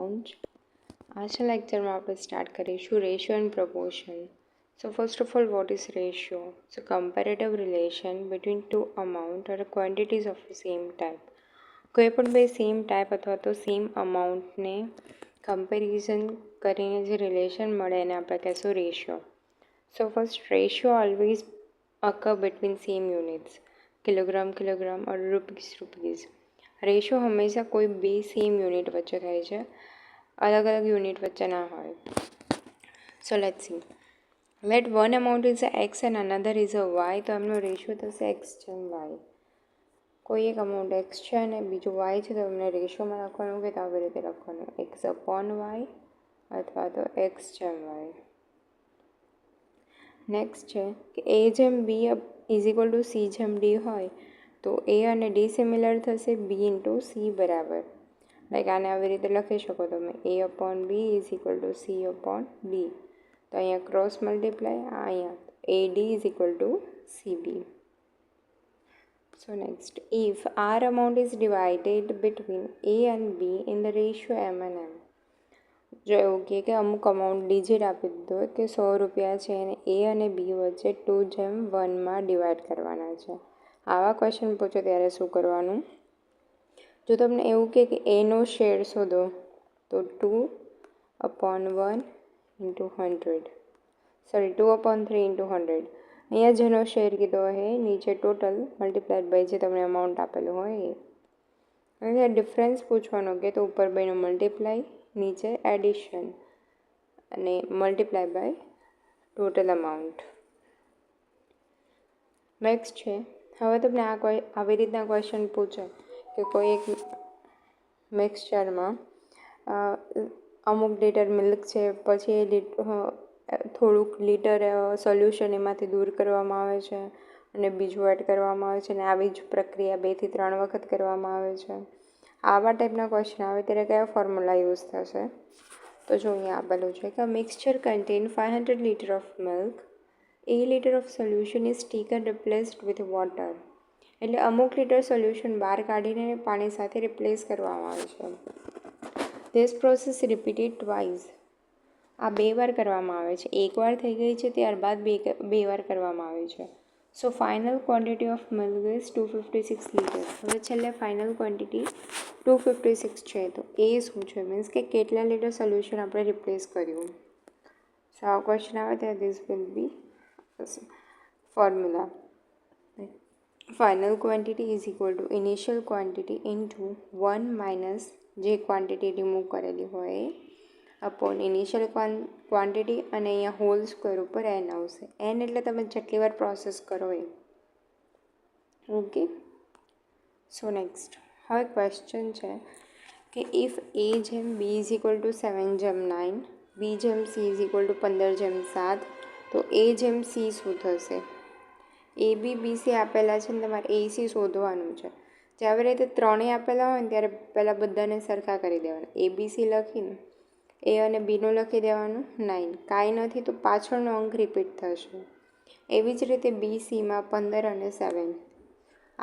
Account. આજના લેક્ચરમાં આપણે સ્ટાર્ટ કરીશું ratio and proportion. So first of all, what is ratio? So comparative relation between two amount or quantities of the same type. કોઈ પણ બે same type અથવા તો સેમ અમાઉન્ટને કમ્પેરિઝન કરીને જે રિલેશન મળે એને આપણે કહેશું ratio. So first ratio always occur between same units, kilogram kilogram or rupees rupees. Ratio હંમેશા કોઈ બે સેમ યુનિટ વચ્ચે થાય છે, અલગ અલગ યુનિટ વચ્ચે ના હોય. So let's see. Let one amount is a X and another is a Y, તો એમનો રેશિયો થશે એક્સ જેમ વાય. કોઈ એક અમાઉન્ટ એક્સ છે અને બીજું વાય છે, તો એમને રેશિયોમાં લખવાનું કે તો આવી રીતે લખવાનું એક્સ અપોન વાય અથવા તો એક્સ જેમ વાય. નેક્સ્ટ છે કે એ જેમ B is equal to C જેમ ડી હોય તો એ અને ડી સિમિલર થશે બી ઇન્ટુ સી બરાબર. લાઈક આને આવી રીતે લખી શકો તમે A upon B is equal to C upon D. તો અહીંયા ક્રોસ મલ્ટીપ્લાય, અહીંયા A D is equal to C B. So next, if our amount is divided between A and B in the ratio M and M. જો એવું કે અમુક amount digit આપી દીધો કે 100 રૂપિયા છે અને એ અને બી વચ્ચે 2:1 ડિવાઈડ કરવાના છે. આવા ક્વેશ્ચન પૂછો ત્યારે શું કરવાનું? જો તમને એવું કે એનો શેર શોધો તો 2/1 ઇન્ટુ 100, સોરી 2/3 ઇન્ટુ 100. અહીંયા જેનો શેર કીધો હોય નીચે ટોટલ મલ્ટીપ્લાઇડ બાય જે તમને અમાઉન્ટ આપેલું હોય એ. અહીંયા ડિફરન્સ પૂછવાનો કે તો ઉપર બેનો મલ્ટીપ્લાય, નીચે એડિશન અને multiply by total amount. Next છે, હવે તમને આવી રીતના ક્વેશ્ચન પૂછે કે કોઈ એક મિક્સચરમાં અમુક લીટર મિલ્ક છે, પછી એ થોડુંક લીટર સોલ્યુશન એમાંથી દૂર કરવામાં આવે છે અને બીજું એડ કરવામાં આવે છે અને આવી જ પ્રક્રિયા 2 થી 3 વખત કરવામાં આવે છે. આવા ટાઈપના ક્વેશ્ચન આવે ત્યારે કયા ફોર્મ્યુલા યુઝ થશે? તો જો અહીંયા આપેલું છે કે mixture contain 500 litre of milk, a litre of solution is taken replaced with water. એટલે અમુક લીટર સોલ્યુશન બહાર કાઢીને પાણી સાથે રિપ્લેસ કરવામાં આવે છે. This process repeated twice. આ 2 વાર કરવામાં આવે છે. એકવાર થઈ ગઈ છે ત્યારબાદ બે વાર કરવામાં આવે છે. So final quantity of milk is 256 litre. હવે છેલ્લે ફાઇનલ ક્વોન્ટિટી 256 છે, તો એ શું છે? મીન્સ કે કેટલા લીટર સોલ્યુશન આપણે રિપ્લેસ કર્યું. સો આ ક્વેશ્ચન આવે ત્યારે this will be formula. Final quantity is equal two initial quantity into 1 minus જે ક્વોન્ટિટી રિમૂવ કરેલી હોય એ અપોન ઇનિશિયલ ક્વોન્ટિટી અને અહીંયા હોલ સ્ક્વેર ઉપર એન આવશે. એન એટલે તમે જેટલી વાર પ્રોસેસ કરો એ. ઓકે. સો નેક્સ્ટ, હવે ક્વેશ્ચન છે કે ઇફ એ જેમ બી ઇઝ ઇક્વલ ટુ 7/9, બી જેમ સી ઇઝ ઇક્વલ ટુ 15/7, તો એ જેમ સી શું થશે? એ બી બી સી આપેલા છે ને તમારે એ સી શોધવાનું છે. જ્યારે રીતે ત્રણેય આપેલા હોય ને ત્યારે પહેલાં બધાને સરખા કરી દેવાના. એ બી સી લખીને એ અને બીનું લખી દેવાનું 9. કાંઈ નથી તો પાછળનો અંક રિપીટ થશે. એવી જ રીતે બી સીમાં 15 અને 7.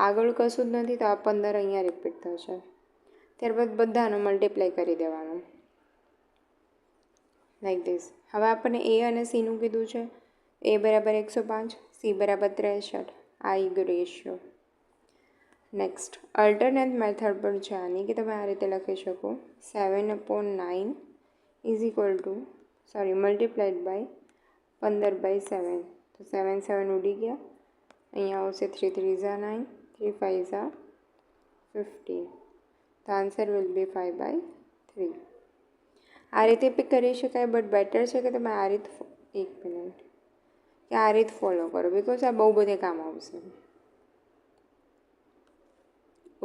આગળ કશું જ નથી તો આ 15 અહીંયા રિપીટ થશે. ત્યારબાદ બધાનો મલ્ટીપ્લાય કરી દેવાનો લાઈક ધીસ. હવે આપણને એ અને સીનું કીધું છે. એ બરાબર 105, સી બરાબર 63. આ રેશિયો. નેક્સ્ટ, અલ્ટરનેટ મેથડ પર છે આની કે તમે આ રીતે લખી શકો 7/9 is equal to multiplied by 15/7. તો 7 7 ઉડી ગયા. અહીંયા આવશે 3 3 ઝા 9, 3 5 ઝા 15. તો આન્સર વિલ બી 5/3. આ રીતે બી કરી શકાય, બટ બેટર છે કે તમે આ રીત આ રીત ફોલો કરો, બિકોઝ આ બહુ બધે કામ આવશે.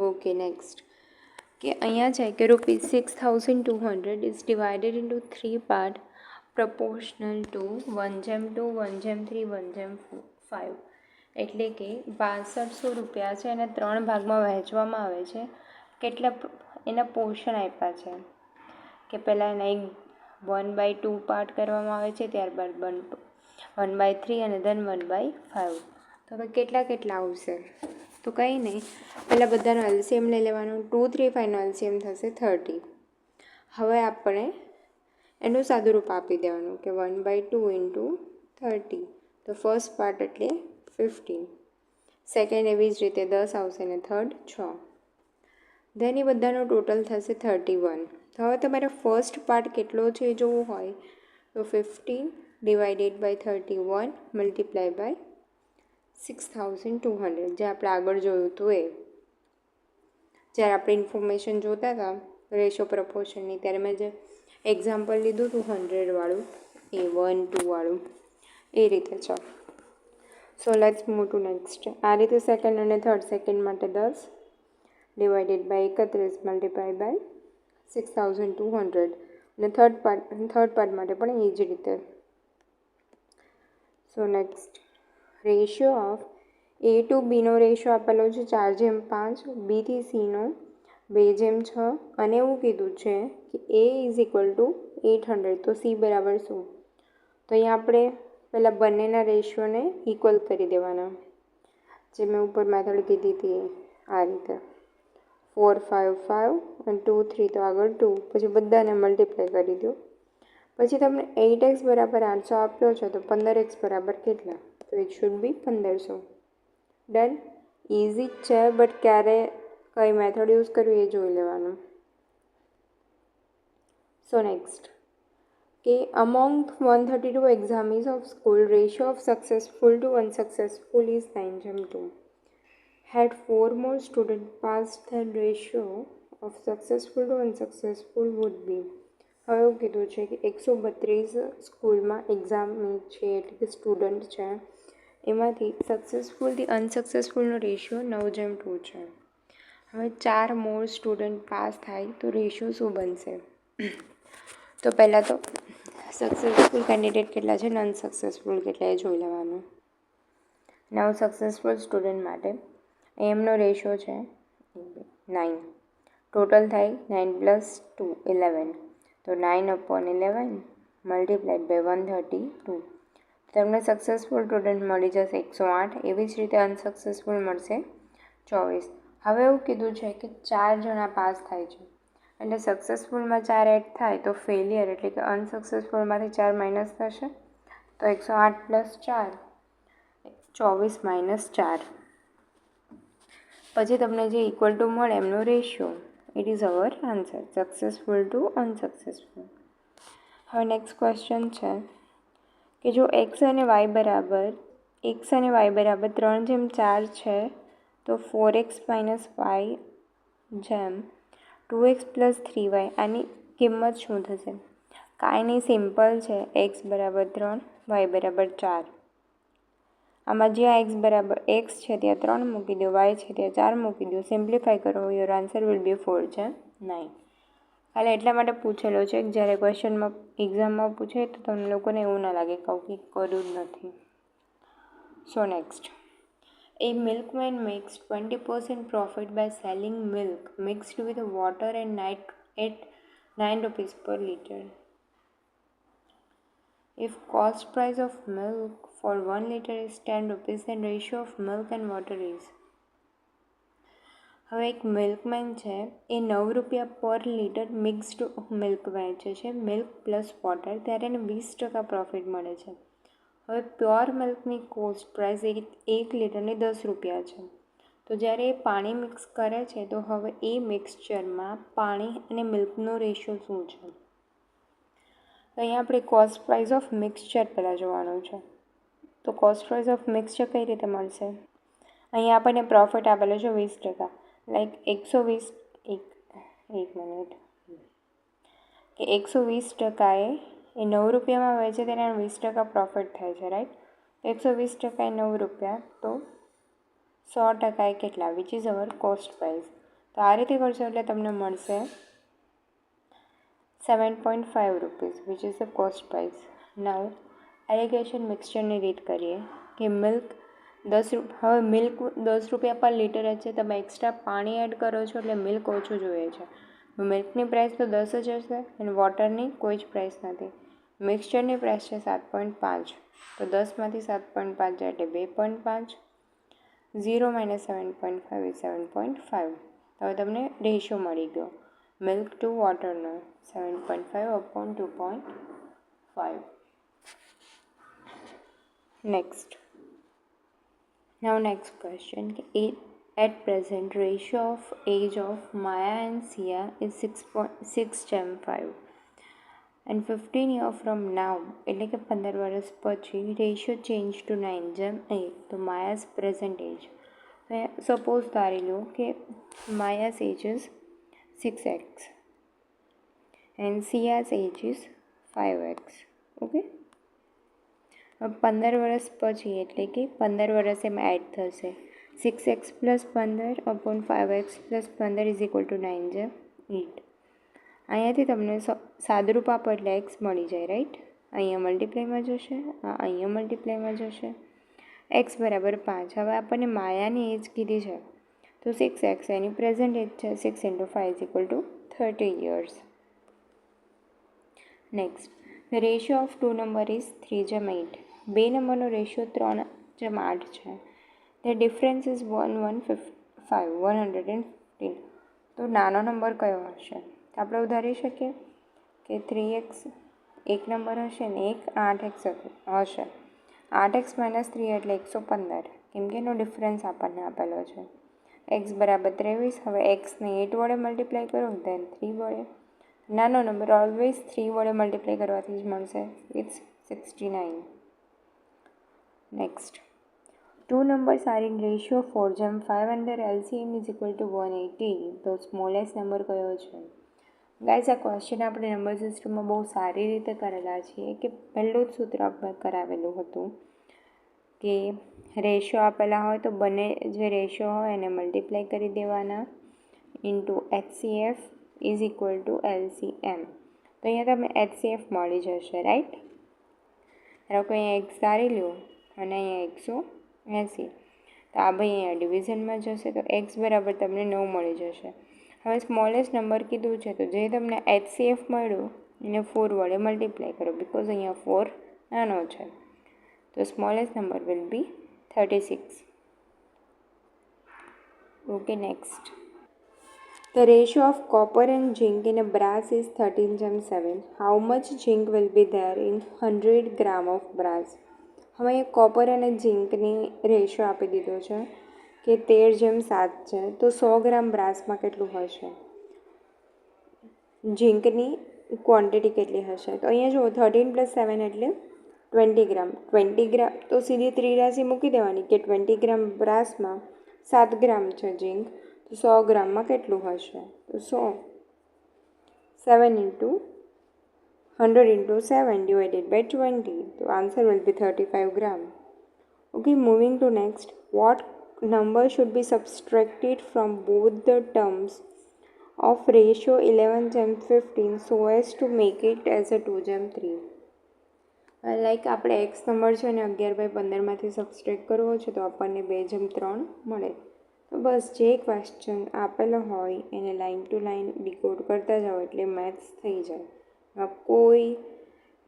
ઓકે. નેક્સ્ટ કે અહીંયા છે કે ₹6,200 is divided into 3 part proportional two 1/2, 1/3, 1/5. એટલે કે 6200 રૂપિયા છે એને 3 ભાગમાં વહેંચવામાં આવે છે. કેટલા એના પોર્શન આપ્યા છે કે પહેલાં એના 1/2 પાર્ટ કરવામાં આવે છે, ત્યારબાદ 1/3 અને ધેન 1/5. તો હવે કેટલા આવશે? તો કંઈ નહીં, પહેલાં બધાનો એલસીએમ લઈ લેવાનો. 2 3 5નો એલસીએમ થશે 30. હવે આપણે એનું સાદુરૂપ આપી દેવાનું કે 1/2 × 30. તો ફર્સ્ટ પાર્ટ એટલે 15, સેકન્ડ એવી જ રીતે 10 આવશે અને થર્ડ 6. ધેન એ બધાનો ટોટલ થશે 31. તો હવે તમારે ફર્સ્ટ પાર્ટ કેટલો છે એ જોવું હોય તો 15 / 31 × 6200, જે આપણે આગળ જોયું હતું એ. જ્યારે આપણે ઇન્ફોર્મેશન જોતા હતા રેશિયો પ્રપોર્શનની, ત્યારે મેં જે એક્ઝામ્પલ લીધું હતું 100વાળું, એ 1 2 વાળું, એ રીતે છે. So let's move to next. આ રીતે સેકન્ડ અને થર્ડ, સેકન્ડ માટે 10 / 31 × 6200, અને થર્ડ પાર્ટ માટે પણ એ જ રીતે. So next, ratio of A to B નો રેશિયો આપેલો છે 4:5, B થી C નો 2:6, અને એવું કીધું છે કે A = 800. તો C બરાબર શું? તો અહીંયા આપણે પહેલાં બંનેના રેશિયોને ઇક્વલ કરી દેવાના, જે મેં ઉપર મેથડ કીધી હતી આ રીતે. 4 5 5 અને 2 3, તો આગળ 2, પછી બધાને મલ્ટીપ્લાય કરી દો. પછી તમને 8x = 800 આપ્યો છે, તો 15x = કેટલા? તો it should B 1500. Done. Easy જ છે, બટ ક્યારે કઈ મેથડ યુઝ કરવી એ જોઈ લેવાનું. સો નેક્સ્ટ, કે among 132 examies of school, ratio of successful to unsuccessful is 9:2. Had 4 more students passed, then ratio of successful to unsuccessful would be. હવે એવું કીધું છે કે 132 સ્કૂલમાં એક્ઝામી છે, એટલે કે સ્ટુડન્ટ છે, એમાંથી સક્સેસફુલથી અનસક્સેસફુલનો રેશિયો 9:2 છે. હવે 4 મોર સ્ટુડન્ટ પાસ થાય તો રેશિયો શું બનશે? તો પહેલાં તો સક્સેસફુલ કેન્ડિડેટ કેટલા છે અને અનસક્સેસફુલ કેટલા એ જોઈ લેવાનું. નવ સક્સેસફુલ સ્ટુડન્ટ માટે એમનો રેશિયો છે 9. ટોટલ થાય 9 + 2 11. તો 9/11 × 132. તમને સક્સેસફુલ સ્ટુડન્ટ મળી જશે 108. એવી જ રીતે અનસક્સેસફુલ મળશે 24. હવે એવું કીધું છે કે 4 જણા પાસ થાય છે, એટલે સક્સેસફુલમાં 4 એડ થાય તો ફેલિયર, એટલે કે અનસક્સેસફુલમાંથી 4 માઇનસ થશે, તો 108 + 4 24 - 4. પછી તમને જે ઇક્વલ ટુ મળે એમનો ratio, it is our answer, successful to unsuccessful. હવે નેક્સ્ટ ક્વેશ્ચન છે કે જો x અને y બરાબર 3/4 છે, તો 4x - y = 2x + 3y, આની કિંમત શું થશે? કાંઈ નહીં, સિમ્પલ છે. x = 3, y = 4. આમાં જ્યાં x છે ત્યાં 3 મૂકી દો, y છે ત્યાં 4 મૂકી દો, સિમ્પ્લિફાય કરો, યોર આન્સર વિલ બી 4 છે 9. ખાલી એટલા માટે પૂછેલો છે કે જ્યારે ક્વેશ્ચનમાં એક્ઝામમાં પૂછે તો તમને લોકોને એવું ના લાગે કે આવું કંઈક કર્યું જ નથી. So next, a milkman makes 20% profit by selling milk mixed with water and night at 9 rupees per liter. If cost price of milk for 1 liter is 10 rupees, then ratio of milk and water is. હવે એક milkman છે, એ 9 રૂપિયા પર litre mixed milk વેચે છે, milk plus water, ત્યારે એને 20% profit મળે છે. હવે પ્યોર મિલ્કની કોસ્ટ પ્રાઇસ 1 લીટરની 10 રૂપિયા છે. તો જ્યારે એ પાણી મિક્સ કરે છે, તો હવે એ મિક્સચરમાં પાણી અને મિલ્કનો રેશિયો શું છે? તો અહીંયા આપણે કોસ્ટ પ્રાઇસ ઓફ મિક્સચર પહેલાં જોવાનું છે. તો કોસ્ટ પ્રાઇસ ઓફ મિક્સચર કઈ રીતે મળશે? અહીંયા આપણને પ્રોફિટ આપેલો છે 20%, લાઈક 120, એક મિનિટ, કે 120% એ 9 રૂપિયામાં વેચે તેને 20% પ્રોફિટ થાય છે, રાઈટ? 120% એ 9 રૂપિયા, તો 100% એ કેટલા, which is our cost price. તો આ રીતે કરશો એટલે તમને મળશે 7.5 rupees, which is the cost price. Now alligation મિક્સચરની રીત કરીએ કે મિલ્ક 10 રૂપિયા પર લીટર જ છે, તમે એક્સ્ટ્રા પાણી એડ કરો છો એટલે મિલ્ક ઓછું જોઈએ છે. મિલ્કની પ્રાઇસ તો 10 જ હશે અને વોટરની કોઈ જ પ્રાઇસ નથી. મિક્સચરની પ્રાઇસ છે 7.5, તો 10માંથી 7.5 જાય એટલે 2.5, 0 - 7.5 એ 7.5. હવે તમને રેશિયો મળી ગયો milk two વોટરનો. 7.5/2.5. Next. Now next question. At present, ratio of age of Maya and Sia is 6.6:5. And 15 years from now, એટલે કે 15 વર્ષ પછી રેશિયો ચેન્જ ટુ 9:8. તો માયાસ પ્રેઝન્ટ એજ, સપોઝ ધારી લો કે Maya's age is 6x and Sia's age is 5x. Okay, 15 વર્ષ પછી એટલે કે 15 વર્ષ એમાં એડ થશે. 6x + 15/5x + 15 = 9:8. અહીંયાથી તમને સાદુરૂપ આપો એટલે એક્સ મળી જાય, રાઈટ. અહીંયા મલ્ટીપ્લાયમાં જશે, અહીંયા મલ્ટીપ્લાયમાં જશે. એક્સ બરાબર 5. હવે આપણને માયાની એજ કીધી છે તો 6x એની પ્રેઝન્ટ એજ છે. 6 × 5 = 30 years. Next, the ratio of 2 number is 3:8. બે નંબરનો રેશિયો 3:8 છે. The difference is 115. તો નાનો નંબર કયો હશે? આપણે ઉધારી શકીએ કે 3x એક નંબર હશે ને એક 8x હશે. 8x - 3 એટલે 115, કેમ કે એનો ડિફરન્સ આપણને આપેલો છે. x બરાબર 23. હવે એક્સને 8 વડે મલ્ટીપ્લાય કરો દેન 3 વડે. નાનો નંબર ઓલવેઝ 3 વડે મલ્ટીપ્લાય કરવાથી જ મળશે. It's 69. Next, 2 numbers are in ratio 4:5 and their LCM is equal to 180. તો સ્મોલેસ્ટ નંબર કયો છે? ગાઈઝ, આ ક્વેશ્ચન આપણે નંબર સિસ્ટમમાં બહુ સારી રીતે કરેલા છીએ કે પહેલું જ સૂત્ર આપણે કરાવેલું હતું કે રેશિયો આપેલા હોય તો બંને જે રેશિયો હોય એને મલ્ટીપ્લાય કરી દેવાના into HCF is equal two LCM. તો અહીંયા તમને HCF મળી જશે, રાઈટ. ધારો કે અહીંયા એક્સ ધારી લો અને અહીંયા 180. તો આ ભાઈ અહીંયા ડિવિઝનમાં જશે તો એક્સ બરાબર તમને 9 મળી જશે. હવે સ્મોલેસ્ટ નંબર કીધું છે તો જે તમને HCF મળ્યું એને 4 વડે મલ્ટીપ્લાય કરો બિકોઝ અહીંયા 4 નાનો છે. તો smallest number will be 36. Okay, next. The ratio of copper and zinc in a brass is 13:7. How much zinc will be there in 100 gram of brass? હવે એ કોપર અને ઝીંકની રેશિયો આપી દીધો છે કે 13:7 છે. તો 100 ગ્રામ બ્રાસમાં કેટલું હશે? ઝીંકની ક્વોન્ટિટી કેટલી હશે? તો અહીંયા જુઓ 13 + 7 એટલે 20 ગ્રામ. 20 ગ્રામ તો સીધી ત્રિરાશી મૂકી દેવાની કે 20 ગ્રામ બ્રાસમાં 7 ગ્રામ છે ઝીંક. તો 100 ગ્રામમાં કેટલું હશે? તો 100 7 × 100 × 7 / 20. So answer will be 35 gram. Okay, moving to next. What number should be subtracted from both the terms of ratio 11:15 so as to make it as a 2:3? Like આપણે એક્સ નંબર છે ને 11/15માંથી સબસ્ટ્રેક્ટ કરવો છે તો આપણને 2:3 મળે. તો બસ જે ક્વેશ્ચન આપેલો હોય એને લાઇન ટુ લાઇન ડીકોડ કરતા જાઓ એટલે મેથ્સ થઈ જાય. કોઈ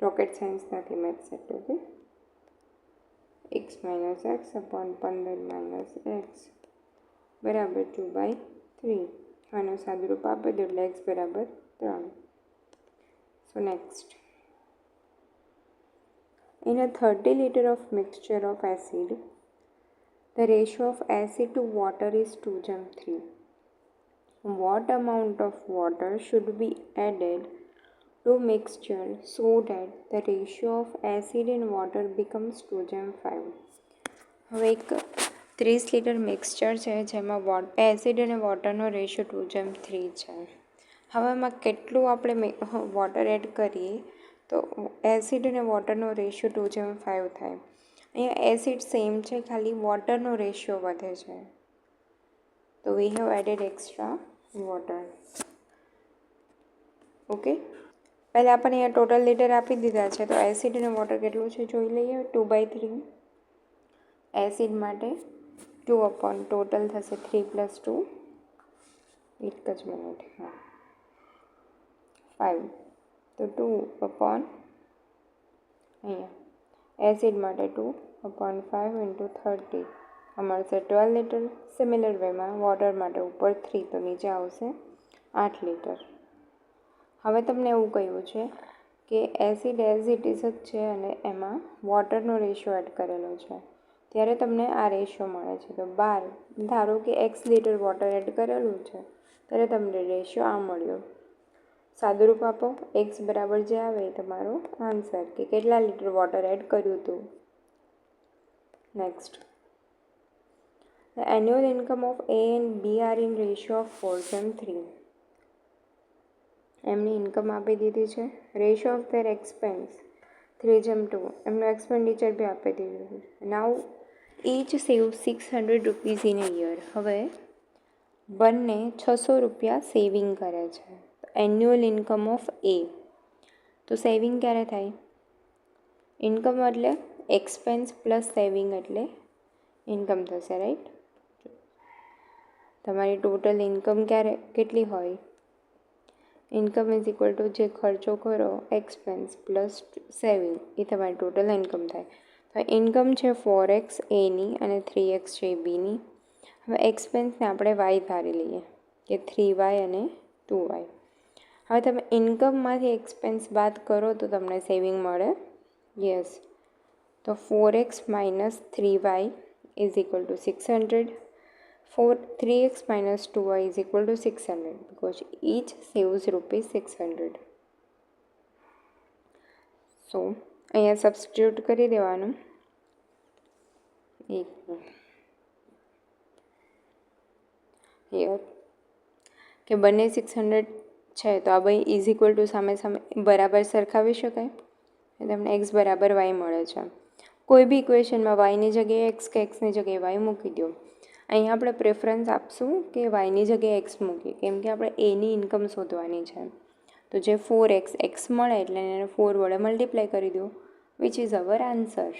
રોકેટ સાયન્સ નથી મેથ્સ એટલે. ઓકે, x - x / 15 - x બરાબર 2/3. આનો સાદુરૂપ આપી દો એટલે x બરાબર 3. So next, in a 30 liter of mixture of acid, the ratio of acid to water is 2:3. What amount of water should be added to mixture so that the ratio of acid and water becomes 2:5? હવે એક 30 litre mixture છે જેમાં acid અને વોટરનો ratio 2:3 છે. હવે એમાં કેટલું આપણે વોટર એડ કરીએ તો એસિડ અને વોટરનો રેશિયો 2:5 થાય. અહીંયા એસિડ સેમ છે, ખાલી વોટરનો રેશિયો વધે છે. તો we have added extra water. Okay, પહેલાં આપણને અહીંયા ટોટલ લીટર આપી દીધા છે તો એસિડ અને વોટર કેટલું છે જોઈ લઈએ. 2/3. એસિડ માટે 2 ટોટલ થશે 3 + 2. એક જ મિનિટ. હા, 5. તો 2 અહીંયા એસિડ માટે 2/5 × 30 મળશે 12 લીટર. સિમિલર વેમાં વોટર માટે ઉપર 3 તો નીચે આવશે 8 લીટર. હવે તમને એવું કહ્યું છે કે એસિડ એઝ ઇટ ઇઝ જ છે અને એમાં વોટરનો રેશિયો એડ કરેલો છે, ત્યારે તમને આ રેશિયો મળે છે. તો 12, ધારો કે x લિટર વોટર એડ કરેલું છે ત્યારે તમને રેશિયો આ મળ્યો. સાદુરૂપ આપો, x બરાબર જે આવે એ તમારો આન્સર કે કેટલા લીટર વોટર એડ કર્યું હતું. Next, the annual income of A and B are in ratio of 4:3. એમની ઇન્કમ આપી દીધી છે. Ratio of their expense 3:2. એમનું એક્સપેન્ડિચર બી આપી દીધું છે. નાઉ each save 600 rupees in a year. હવે બંને 600 રૂપિયા સેવિંગ કરે છે. એન્યુઅલ ઇન્કમ ઓફ એ. તો સેવિંગ ક્યારે થાય? ઇન્કમ એટલે એક્સપેન્સ પ્લસ સેવિંગ એટલે ઇન્કમ થશે, રાઈટ? તમારી ટોટલ ઇન્કમ કેટલી હોય? ઇન્કમ ઇઝ ઇક્વલ ટુ જે ખર્ચો કરો એક્સપેન્સ પ્લસ સેવિંગ, એ તમારી ટોટલ ઇન્કમ થાય. તો ઇન્કમ છે 4x એની અને 3x છે બીની. હવે એક્સપેન્સને આપણે વાય ધારી લઈએ કે 3y અને 2y. હવે તમે ઇન્કમમાંથી એક્સપેન્સ બાદ કરો તો તમને સેવિંગ મળે. યસ. તો 4x minus 3y is equal two 600. 3x minus 2y is equal to 600 because each saves rupees 600. So, અહીંયા સબસ્ટિટ્યુટ કરી દેવાનું. હિયર કે બંને 600 છે તો આ ભાઈ ઇઝ ઇક્વલ ટુ સામે સામે બરાબર સરખાવી શકાય. તમને x બરાબર y મળે છે. કોઈ બી ઇક્વેશનમાં વાયની જગ્યાએ એક્સ કે એક્સની જગ્યાએ વાય મૂકી દો. અહીંયા આપણે પ્રેફરન્સ આપશું કે વાયની જગ્યાએ એક્સ મૂકીએ, કેમ કે આપણે એની ઇન્કમ શોધવાની છે. તો જે 4x એક્સ મળે એટલે એને 4 વડે મલ્ટીપ્લાય કરી દો, which is our answer.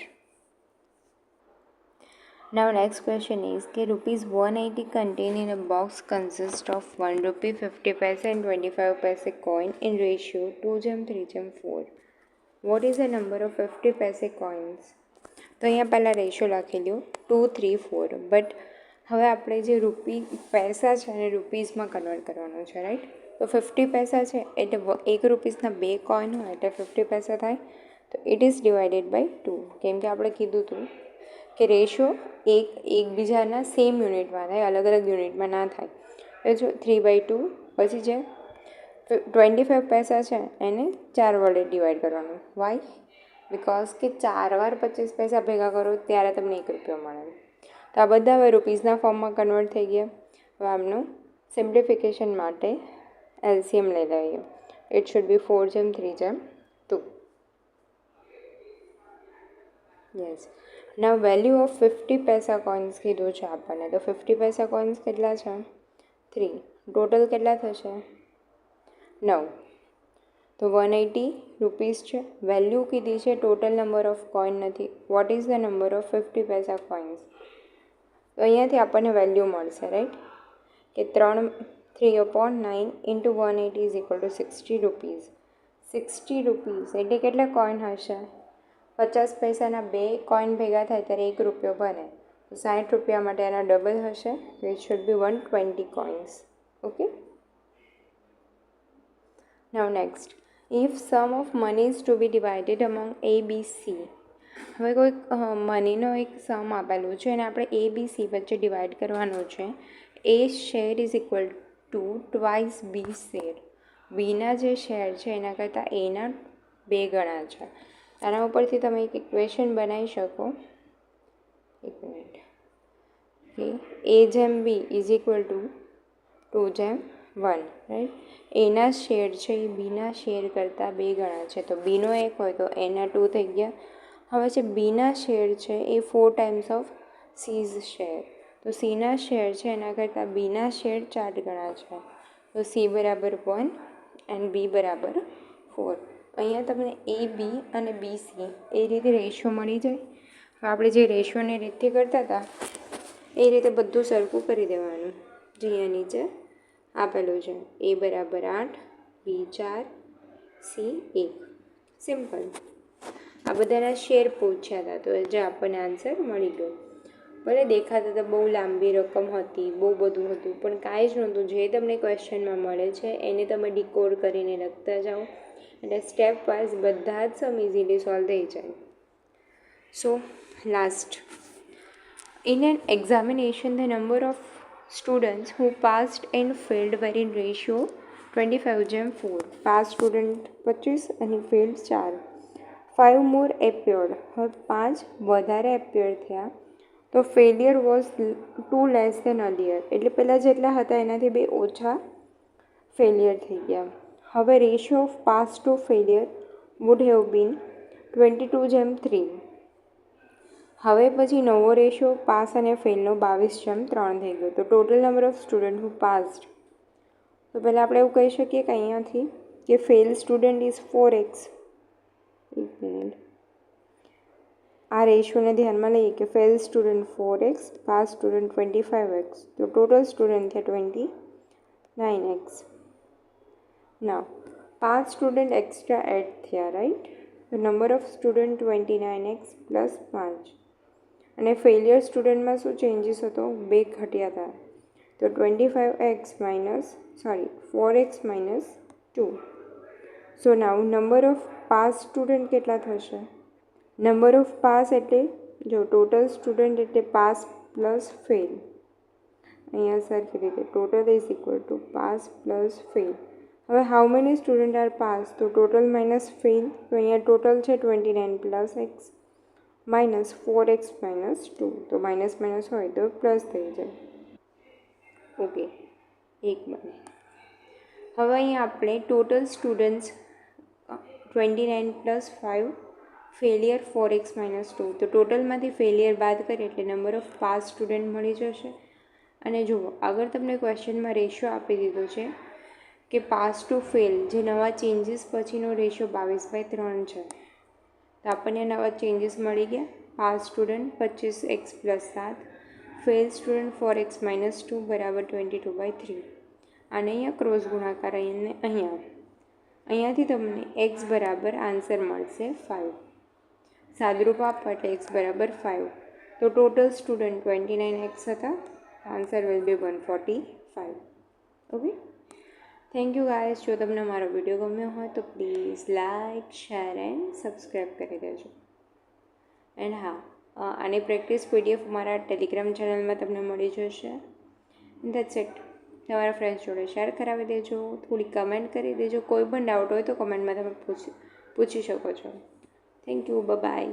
Now next question is કે ₹180 contained in a box consist of ₹1, 50 paise and 25 paise coin in ratio 2:3:4. What is the number of 50 paise coins? તો અહીંયા પહેલાં રેશિયો લખી લો 2, 3, 4. બટ હવે આપણે જે પૈસા છે એને રૂપીઝમાં કન્વર્ટ કરવાનું છે, રાઈટ? તો 50 પૈસા છે એટલે ₹1ના 2 કોઈન હોય એટલે 50 પૈસા થાય. તો ઇટ ઇઝ ડિવાઇડેડ બાય 2, કેમ કે આપણે કીધું હતું કે રેશિયો એકબીજાના સેમ યુનિટમાં થાય, અલગ અલગ યુનિટમાં ના થાય. એટલે જો 3/2 પછી જે 25 પૈસા છે એને 4 વડે ડિવાઈડ કરવાનું. વાય? બિકોઝ કે 4 વાર 25 પૈસા ભેગા કરો ત્યારે તમને ₹1 મળે. તો આ બધા હવે રૂપીઝના ફોર્મમાં કન્વર્ટ થઈ ગયા. હવે આમનું સિમ્પ્લિફિકેશન માટે એલસીએમ લઈ લઈએ. It should B 4:3:2. Yes. Now value of 50 પૈસા કોઇન્સ કીધું છે આપણને. તો 50 પૈસા કોઇન્સ કેટલા છે? 3. ટોટલ કેટલા થશે? 9. તો 180 રૂપીઝ છે. વેલ્યુ કીધી છે, ટોટલ નંબર ઓફ કોઈન નથી. What is the number of 50 પૈસા કોઇન્સ? તો અહીંયાથી આપણને વેલ્યુ મળશે, રાઈટ? કે 3/9 into 180 is equal two 60 rupees. 60 rupees એટલે કેટલા કોઈન હશે? 50 પૈસાના 2 કોઈન ભેગા થાય ત્યારે ₹1 બને. તો 60 રૂપિયા માટે એના ડબલ હશે. It should be 120 coins. Okay. Now next, if sum of money is to be divided among A, B, C. હવે કોઈક મનીનો એક સમ આપેલું છે અને આપણે A, B, C વચ્ચે ડિવાઈડ કરવાનું છે. A share is equal to twice B share. બીના જે શેર છે એના કરતાં એના 2 ગણા છે. આના ઉપરથી તમે એક ઇક્વેશન બનાવી શકો. એક minute. A/B is equal two 2/1, right? એના શેર છે એ બીના શેર કરતાં 2 ગણા છે. તો બીનો 1 હોય તો એના 2 થઈ ગયા. હવે જે બીના શેર છે એ 4 ટાઈમ્સ ઓફ સીઝ શેર. તો સીના શેર છે એના કરતાં બીના શેર 4 ગણા છે. તો સી બરાબર 1 એન્ડ બી બરાબર 4. અહીંયા તમને AB અને BC એ રીતે રેશિયો મળી જાય. આપણે જે રેશિયોની રીતે કરતા હતા એ રીતે બધું સરખું કરી દેવાનું. જે અહીંયા નીચે આપેલું છે. A બરાબર 8, B 4, C 1. સિમ્પલ. આ બધાના શેર પૂછ્યા હતા તો જે આપણને આન્સર મળી ગયો. ભલે દેખાતા તો બહુ લાંબી રકમ હતી, બહુ બધું હતું, પણ કાંઈ જ નહોતું. જે તમને ક્વેશ્ચનમાં મળે છે એને તમે ડીકોડ કરીને લખતા જાઓ, એટલે સ્ટેપ વાઇઝ બધા જ સમ ઇઝીલી સોલ્વ થઈ જાય. સો last, in an examination the number of students who passed and failed were in ratio 25:4. Pass student 25 અને ફેલ્ડ 4. 5 more appeared. હવે 5 વધારે એપિયર થયા તો failure was 2 less than earlier, એટલે પહેલાં જેટલા હતા એનાથી 2 ઓછા ફેલિયર થઈ ગયા. હવે ratio of pass to failure would have been 22:3. હવે પછી નવો રેશિયો પાસ અને ફેલનો 22:3 થઈ ગયો. તો total number of student who passed, તો પહેલાં આપણે એવું કહી શકીએ કે અહીંયાથી કે ફેલ સ્ટુડન્ટ ઇઝ 4x. એક મિનિટ, આ રેશિયોને ધ્યાનમાં લઈએ કે fail student 4x, pass student 25x, તો ટોટલ સ્ટુડન્ટ થયા 29x. ના, 5 સ્ટુડન્ટ એક્સ્ટ્રા એડ થયા, રાઈટ? તો number of student 29x plus 5. અને ફેલિયર સ્ટુડન્ટમાં શું ચેન્જીસ હતો? 2 ઘટ્યા હતા, તો 25x minus 4x minus 2. So now number of pass student કેટલા થશે? નંબર ઓફ પાસ એટલે જો ટોટલ સ્ટુડન્ટ એટલે પાસ પ્લસ ફેલ. અહીંયા સરખી રીતે total is equal to pass plus fail. હવે how many student are pass? તો ટોટલ માઇનસ ફેલ, તો અહીંયા ટોટલ છે 29 plus x minus 4x minus 2. તો માઇનસ માઇનસ હોય તો પ્લસ થઈ જાય. ઓકે, એક મિનિટ. હવે અહીંયા આપણે total students 29 plus 5, failure 4x minus 2. તો ટોટલમાંથી ફેલિયર બાદ કરીએ એટલે નંબર ઓફ પાસ સ્ટુડન્ટ મળી જશે. અને જુઓ, આગળ તમને ક્વેશ્ચનમાં રેશિયો આપી દીધો છે કે પાસ ટુ ફેલ, જે નવા ચેન્જીસ પછીનો રેશિયો 22/3 છે. તો આપણને નવા ચેન્જીસ મળી ગયા. Pass student 25x plus 7, fail student 4x minus 2 બરાબર 22/3. અને અહીંયા ક્રોસ ગુણાકાર અહીંયાથી તમને x બરાબર આન્સર મળશે 5. સાદરૂપ આપો એટલે x બરાબર 5. તો ટોટલ સ્ટુડન્ટ 29x હતા, answer will be 145. Okay, thank you guys. જો તમને મારો વિડીયો ગમ્યો હોય તો please like, share and subscribe કરી દેજો. એન્ડ હા, આની પ્રેક્ટિસ PDF મારા ટેલિગ્રામ ચેનલમાં તમને મળી જશે. That's it. તમારા ફ્રેન્ડ્સ જોડે શેર કરાવી દેજો, થોડી કમેન્ટ કરી દેજો. કોઈ પણ ડાઉટ હોય તો કમેન્ટમાં તમે પૂછી શકો છો. Thank you, by.